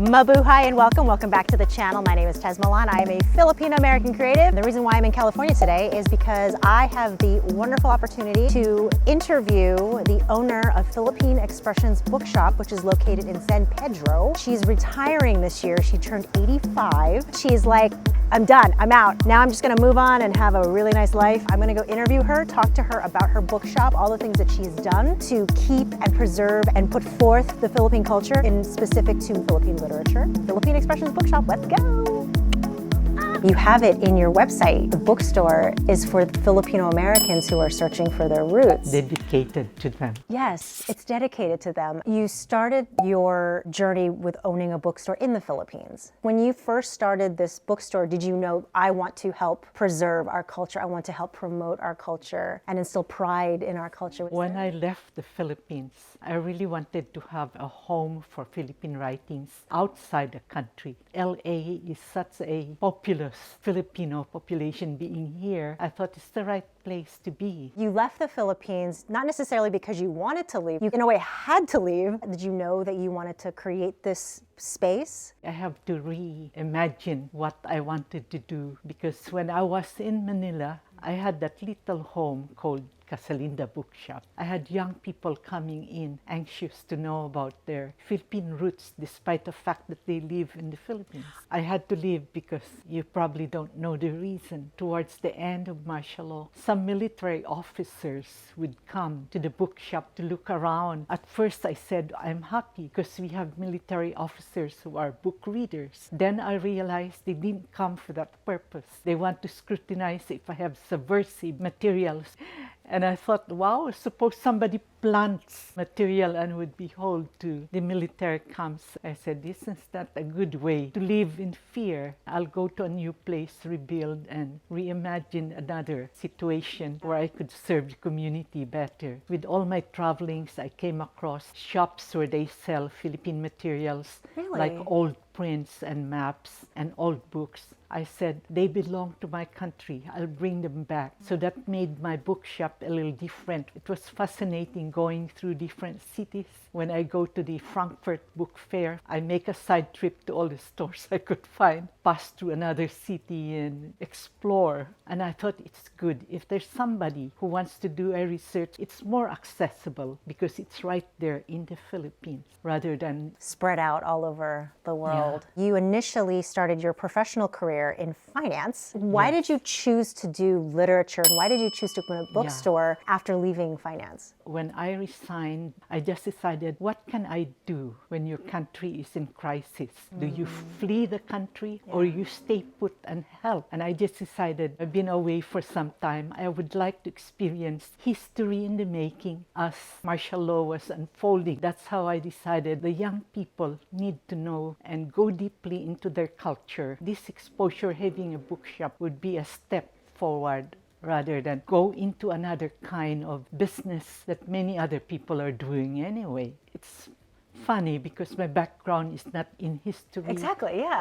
Mabuhay and welcome back to the channel. My name is Tez Milan. I am a Filipino-American creative. The reason why I'm in California today is because I have the wonderful opportunity to interview the owner of Philippine Expressions Bookshop, which is located in San Pedro. She's retiring this year. She turned 85. She's like, I'm done, I'm out. Now I'm just gonna move on and have a really nice life. I'm gonna go interview her, talk to her about her bookshop, all the things that she's done to keep and preserve and put forth the Philippine culture in specific to Philippine literature. Philippine Expressions Bookshop, let's go. You have it in your website. The bookstore is for Filipino Americans who are searching for their roots. Dedicated to them. Yes, it's dedicated to them. You started your journey with owning a bookstore in the Philippines. When you first started this bookstore, did you know, I want to help preserve our culture, I want to help promote our culture and instill pride in our culture? When I left the Philippines, I really wanted to have a home for Philippine writings outside the country. LA is such a populous Filipino population being here. I thought it's the right place to be. You left the Philippines, not necessarily because you wanted to leave. You, in a way, had to leave. Did you know that you wanted to create this space? I have to reimagine what I wanted to do, because when I was in Manila, I had that little home called Linda Bookshop. I had young people coming in anxious to know about their Philippine roots despite the fact that they live in the Philippines. I had to leave because you probably don't know the reason. Towards the end of martial law, some military officers would come to the bookshop to look around. At first I said, I'm happy because we have military officers who are book readers. Then I realized they didn't come for that purpose. They want to scrutinize if I have subversive materials. And I thought, wow, suppose somebody plants material and would behold to the military camps. I said, this is not a good way to live in fear. I'll go to a new place, rebuild and reimagine another situation where I could serve the community better. With all my travelings, I came across shops where they sell Philippine materials, Really? like old prints and maps and old books. I said, they belong to my country. I'll bring them back. So that made my bookshop a little different. It was fascinating going through different cities. When I go to the Frankfurt Book Fair, I make a side trip to all the stores I could find, pass through another city and explore. And I thought it's good. If there's somebody who wants to do a research, it's more accessible because it's right there in the Philippines rather than spread out all over the world. Yeah. You initially started your professional career in finance. Why did you choose to do literature? And why did you choose to open a bookstore after leaving finance? When I resigned, I just decided, what can I do when your country is in crisis? Do you flee the country or you stay put and help? And I just decided, I've been away for some time. I would like to experience history in the making as martial law was unfolding. That's how I decided the young people need to know and go deeply into their culture. This exposure, having a bookshop, would be a step forward rather than go into another kind of business that many other people are doing anyway. It's funny because my background is not in history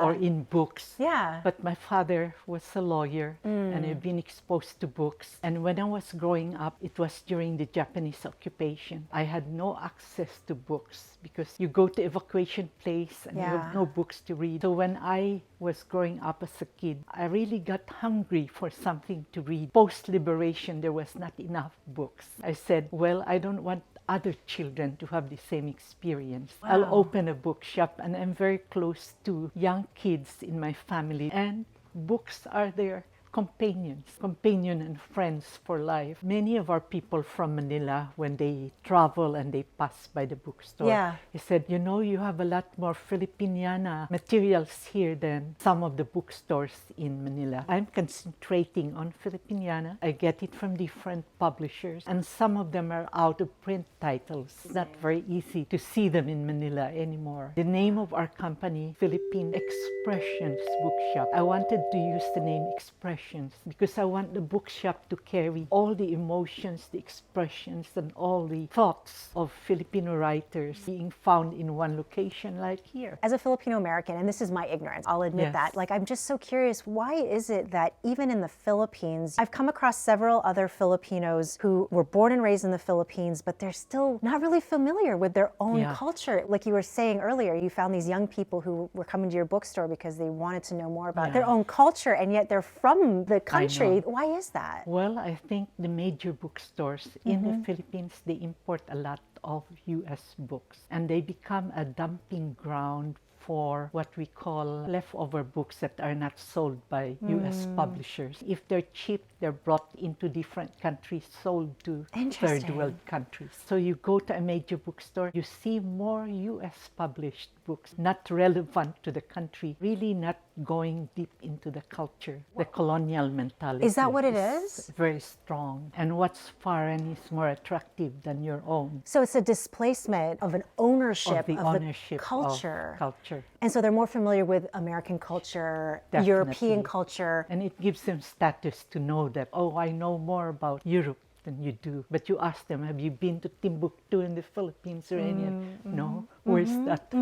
or in books. But my father was a lawyer and I've been exposed to books. And when I was growing up, it was during the Japanese occupation. I had no access to books because you go to evacuation place and you have no books to read. So when I was growing up as a kid, I really got hungry for something to read. Post-liberation, there was not enough books. I said, well, I don't want other children to have the same experience. I'll open a bookshop, and I'm very close to young kids in my family, and books are their companion and friends for life. Many of our people from Manila, when they travel and they pass by the bookstore, they said, you know, you have a lot more Filipiniana materials here than some of the bookstores in Manila. I'm concentrating on Filipiniana. I get it from different publishers, and some of them are out of print titles. It's not very easy to see them in Manila anymore. The name of our company, Philippine Expressions Bookshop. I wanted to use the name Expressions emotions, because I want the bookshop to carry all the emotions, the expressions, and all the thoughts of Filipino writers being found in one location like here. As a Filipino American, and this is my ignorance, I'll admit Yes. that, like, I'm just so curious, why is it that even in the Philippines, I've come across several other Filipinos who were born and raised in the Philippines, but they're still not really familiar with their own Yeah. culture. Like you were saying earlier, you found these young people who were coming to your bookstore because they wanted to know more about their own culture, and yet they're from the country. Why is that? Well, I think the major bookstores in the Philippines, they import a lot of US books, and they become a dumping ground for what we call leftover books that are not sold by US publishers. If they're cheap, they're brought into different countries, sold to third world countries. So you go to a major bookstore, you see more US published books, not relevant to the country, really not going deep into the culture. The colonial mentality. Is that what it is? Very strong. And what's foreign is more attractive than your own. So it's a displacement of an ownership Of the ownership culture. of culture. And so they're more familiar with American culture, Definitely. European culture. And it gives them status to know that, oh, I know more about Europe than you do. But you ask them, have you been to Timbuktu in the Philippines or any? No. Where's that?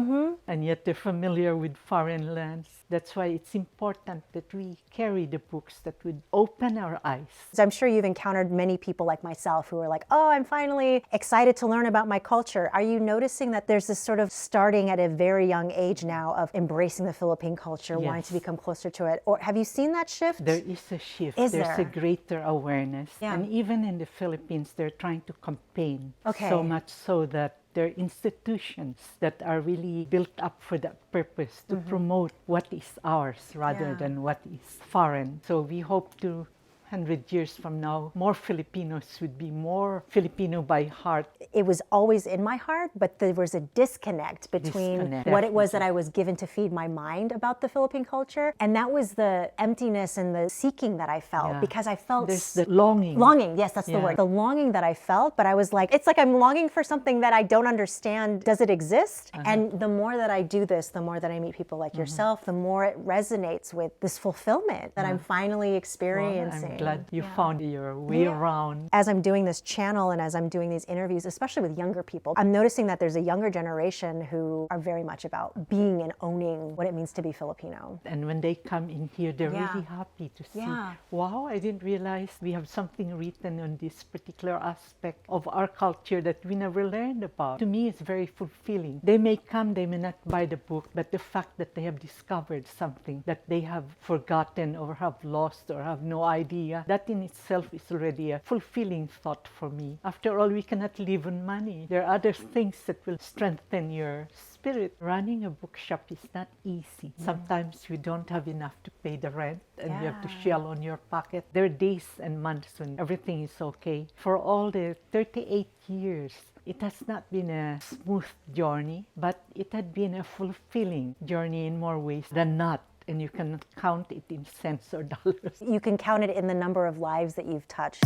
And yet they're familiar with foreign lands. That's why it's important that we carry the books that would open our eyes. I'm sure you've encountered many people like myself who are like, oh, I'm finally excited to learn about my culture. Are you noticing that there's this sort of starting at a very young age now of embracing the Philippine culture, wanting to become closer to it? Or have you seen that shift? There is a shift. Is There's there? a greater awareness. Yeah. And even in the Philippines, they're trying to campaign. Okay. So much so that there are institutions that are really built up for that purpose, to promote what is ours rather than what is foreign. So we hope to 100 years from now, more Filipinos would be more Filipino by heart. It was always in my heart, but there was a disconnect between Disconnect, what it was that I was given to feed my mind about the Philippine culture, and that was the emptiness and the seeking that I felt, Yeah. because I felt There's the longing. longing, yes, that's the Yeah. word. The longing that I felt, but I was like, it's like I'm longing for something that I don't understand. Does it exist? And the more that I do this, the more that I meet people like yourself, the more it resonates with this fulfillment that I'm finally Well, experiencing. I'm glad you found your way around. As I'm doing this channel and as I'm doing these interviews, especially with younger people, I'm noticing that there's a younger generation who are very much about being and owning what it means to be Filipino. And when they come in here, they're Yeah. really happy to see, Yeah. wow, I didn't realize we have something written on this particular aspect of our culture that we never learned about. To me, it's very fulfilling. They may come, they may not buy the book, but the fact that they have discovered something that they have forgotten or have lost or have no idea, that in itself is already a fulfilling thought for me. After all, we cannot live on money. There are other things that will strengthen your spirit. Running a bookshop is not easy. Sometimes we don't have enough to pay the rent and you have to shell on your pocket. There are days and months when everything is okay. For all the 38 years, it has not been a smooth journey, but it had been a fulfilling journey in more ways than not. And you can count it in cents or dollars. You can count it in the number of lives that you've touched.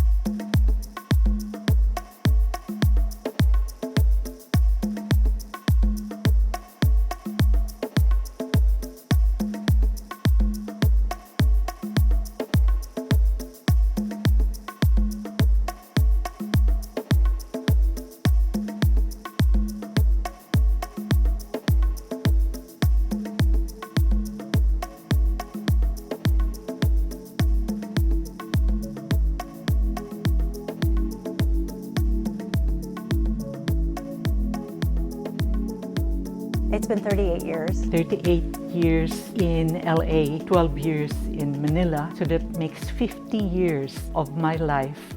It's been 38 years. 38 years in LA, 12 years in Manila, so that makes 50 years of my life.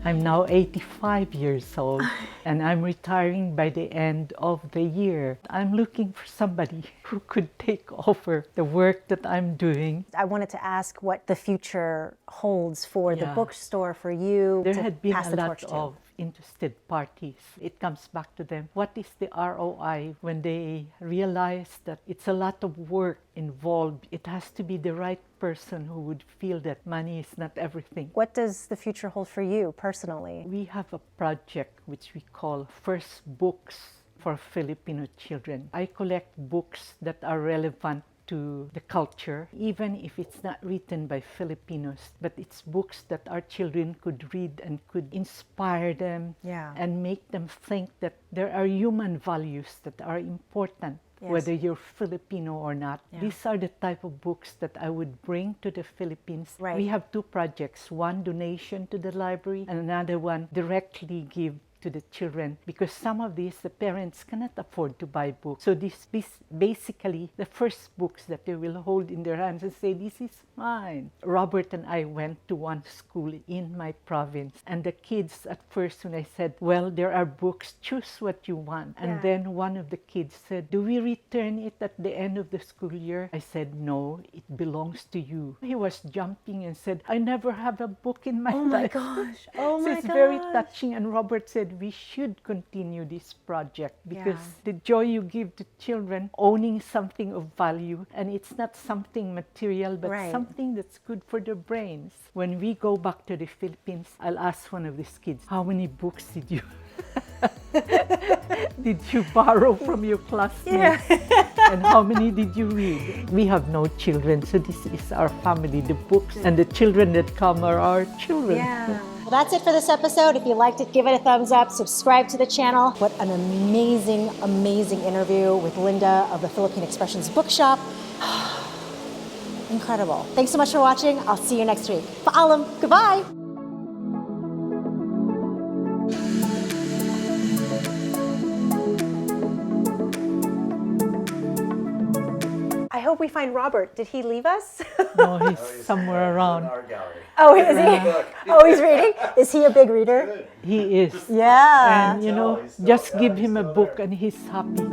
I'm now 85 years old and I'm retiring by the end of the year. I'm looking for somebody who could take over the work that I'm doing. I wanted to ask what the future holds for the Yeah. bookstore, for you There to had been pass a the lot torch to. of interested parties. It comes back to them. What is the ROI when they realize that it's a lot of work involved? It has to be the right person who would feel that money is not everything. What does the future hold for you personally? We have a project which we call First Books for Filipino Children. I collect books that are relevant to the culture, even if it's not written by Filipinos, but it's books that our children could read and could inspire them and make them think that there are human values that are important. Yes. Whether you're Filipino or not. These are the type of books that I would bring to the Philippines. Right. We have two projects, one donation to the library and another one directly give to the children, because some of these the parents cannot afford to buy books. So this basically the first books that they will hold in their hands and say, this is mine. Robert and I went to one school in my province, and the kids at first, when I said, well, there are books, choose what you want. And then one of the kids said, do we return it at the end of the school year? I said, no, it belongs to you. He was jumping and said, I never have a book in my life. Oh my gosh. Oh my gosh. So it's very touching. And Robert said, we should continue this project because the joy you give to children, owning something of value, and it's not something material, but something that's good for their brains. When we go back to the Philippines, I'll ask one of these kids, how many books did you did you borrow from your classmates? And how many did you read? We have no children, so this is our family. The books and the children that come are our children. Well, that's it for this episode. If you liked it, give it a thumbs up, subscribe to the channel. What an amazing, amazing interview with Linda of the Philippine Expressions Bookshop. Incredible. Thanks so much for watching. I'll see you next week. Fil-Am. Goodbye. I hope we find Robert. Did he leave us? No, he's somewhere around. In our gallery. Oh, is he? Oh, he's reading? Is he a big reader? He is. Yeah. And you know, just give him a book and he's happy.